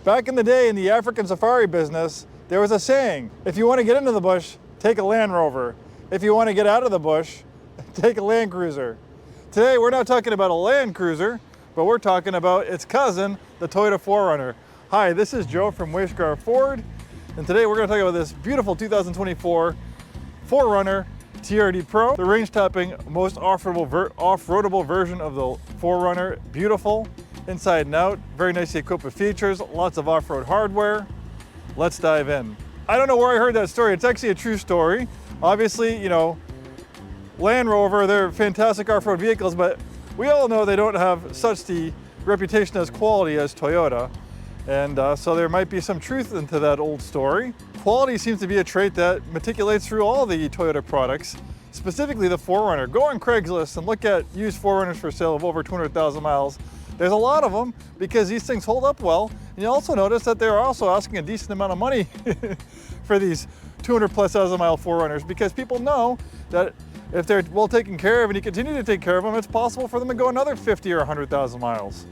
Back in the day in the African safari business, there was a saying, if you want to get into the bush, take a Land Rover. If you want to get out of the bush, take a Land Cruiser. Today, we're not talking about a Land Cruiser, but we're talking about its cousin, the Toyota 4Runner. Hi, this is Joe from Scarff Ford, and today we're going to talk about this beautiful 2024 4Runner TRD Pro, the range-topping, most off-roadable version of the 4Runner. Beautiful, inside and out, very nicely equipped with features, lots of off-road hardware. Let's dive in. I don't know where I heard that story. It's actually a true story. Obviously, you know, Land Rover, they're fantastic off-road vehicles, but we all know they don't have such the reputation as quality as Toyota. And so there might be some truth into that old story. Quality seems to be a trait that matriculates through all the Toyota products, specifically the 4Runner. Go on Craigslist and look at used 4Runners for sale of over 200,000 miles. There's a lot of them because these things hold up well. And you also notice that they're also asking a decent amount of money for these 200,000+ mile 4Runners, because people know that if they're well taken care of and you continue to take care of them, it's possible for them to go another 50 or 100,000 miles.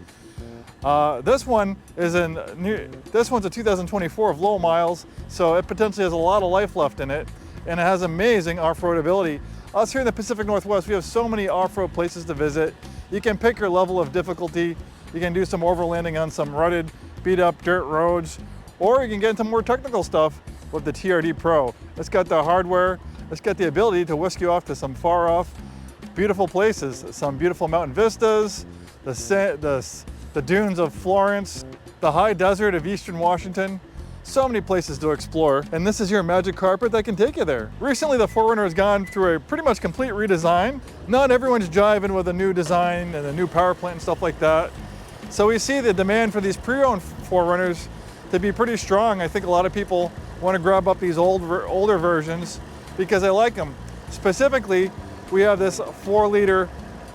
This one's a 2024 of low miles, so it potentially has a lot of life left in it, and it has amazing off-road ability. Us here in the Pacific Northwest, we have so many off-road places to visit. You can pick your level of difficulty. You can do some overlanding on some rutted, beat-up dirt roads, or you can get into more technical stuff with the TRD Pro. It's got the hardware, it's got the ability to whisk you off to some far-off, beautiful places, some beautiful mountain vistas, the dunes of Florence, the high desert of Eastern Washington. So many places to explore, and this is your magic carpet that can take you there. Recently, the 4Runner has gone through a pretty much complete redesign. Not everyone's jiving with a new design and a new power plant and stuff like that. So we see the demand for these pre-owned 4Runners to be pretty strong. I think a lot of people want to grab up these older versions because they like them. Specifically, we have this 4-liter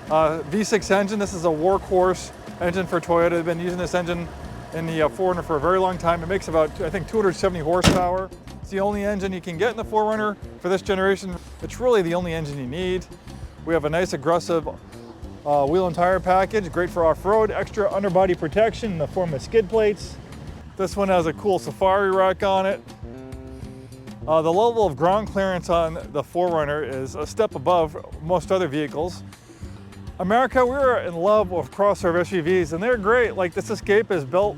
V6 engine. This is a workhorse engine for Toyota. They've been using this engine in the 4Runner for a very long time. It makes about, I think, 270 horsepower. It's the only engine you can get in the 4Runner for this generation. It's really the only engine you need. We have a nice aggressive wheel and tire package, great for off-road, extra underbody protection in the form of skid plates. This one has a cool safari rack on it. The level of ground clearance on the 4Runner is a step above most other vehicles. America, we're in love with crossover SUVs, and they're great. Like, this Escape is built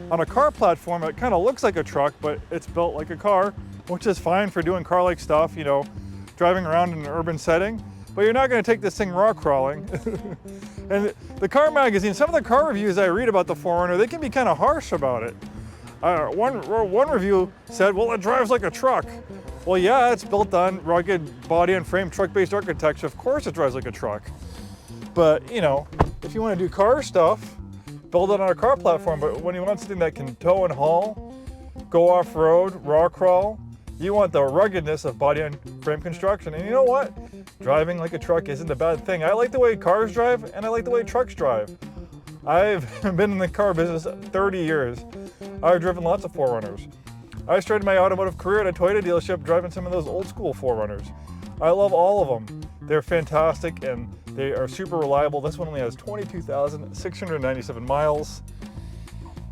on a car platform. It kind of looks like a truck, but it's built like a car, which is fine for doing car-like stuff, you know, driving around in an urban setting. But you're not going to take this thing rock crawling. And the car magazine, some of the car reviews I read about the 4Runner, they can be kind of harsh about it. One review said, well, it drives like a truck. Well, yeah, it's built on rugged body and frame truck-based architecture. Of course it drives like a truck. But, you know, if you want to do car stuff, build it on a car platform. But when you want something that can tow and haul, go off-road, rock crawl, you want the ruggedness of body and frame construction. And you know what? Driving like a truck isn't a bad thing. I like the way cars drive, and I like the way trucks drive. I've been in the car business 30 years. I've driven lots of 4Runners. I started my automotive career at a Toyota dealership driving some of those old school 4Runners. I love all of them. They're fantastic and they are super reliable. This one only has 22,697 miles.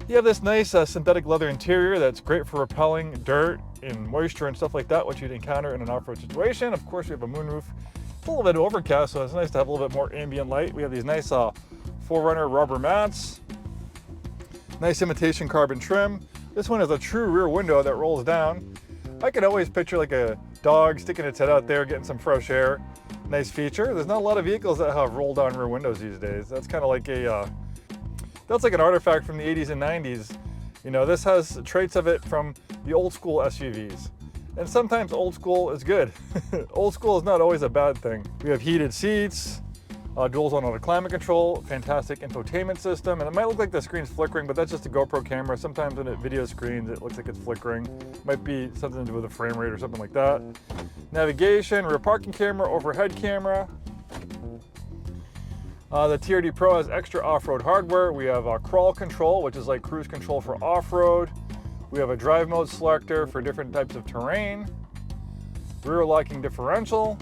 You have this nice synthetic leather interior that's great for repelling dirt and moisture and stuff like that, which you'd encounter in an off-road situation. Of course, we have a moonroof. It's a little bit overcast, so it's nice to have a little bit more ambient light. We have these nice 4Runner rubber mats. Nice imitation carbon trim. This one has a true rear window that rolls down. I could always picture like a dog sticking its head out there, getting some fresh air. Nice feature. There's not a lot of vehicles that have roll down rear windows these days. That's kind of like that's like an artifact from the 80s and 90s. You know, this has traits of it from the old school SUVs. And sometimes old school is good. Old school is not always a bad thing. We have heated seats, dual zone auto climate control, fantastic infotainment system. And it might look like the screen's flickering, but that's just a GoPro camera. Sometimes when it video screens, it looks like it's flickering. Might be something to do with the frame rate or something like that. Navigation, rear parking camera, overhead camera. The TRD Pro has extra off-road hardware. We have crawl control, which is like cruise control for off-road. We have a drive mode selector for different types of terrain. Rear locking differential.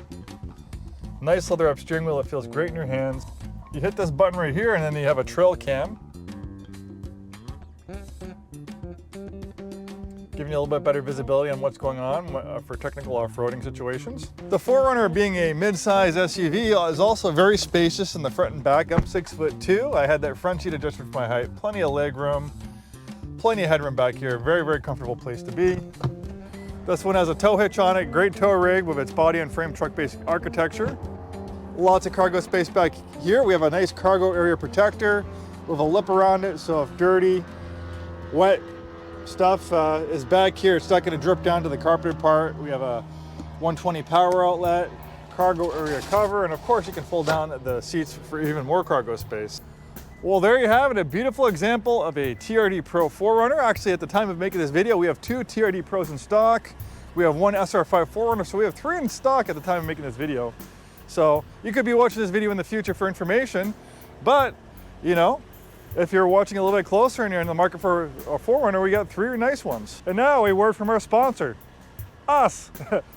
Nice leather up steering wheel, it feels great in your hands. You hit this button right here and then you have a trail cam. giving you a little bit better visibility on what's going on for technical off-roading situations. The 4Runner, being a mid-size SUV, is also very spacious in the front and back. I'm 6'2". I had that front seat adjustment for my height, plenty of leg room, plenty of headroom back here. Very, very comfortable place to be. This one has a tow hitch on it, great tow rig with its body and frame truck-based architecture. Lots of cargo space back here. We have a nice cargo area protector with a lip around it, so if dirty, wet stuff is back here, it's not going to drip down to the carpeted part. We have a 120 power outlet, cargo area cover, and of course you can fold down the seats for even more cargo space. Well, there you have it, a beautiful example of a TRD Pro 4Runner. Actually, at the time of making this video, we have 2 TRD Pros in stock. We have 1 SR5 4Runner, so we have 3 in stock at the time of making this video. So you could be watching this video in the future for information, but you know, if you're watching a little bit closer and you're in the market for a 4Runner, we got 3 nice ones. And now a word from our sponsor, us.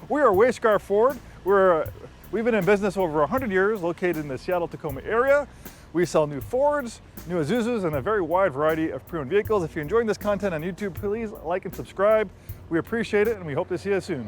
We are Scarff Ford. We've been in business over 100 years, located in the Seattle-Tacoma area. We sell new Fords, new Isuzus, and a very wide variety of pre-owned vehicles. If you're enjoying this content on YouTube, please like and subscribe. We appreciate it, and we hope to see you soon.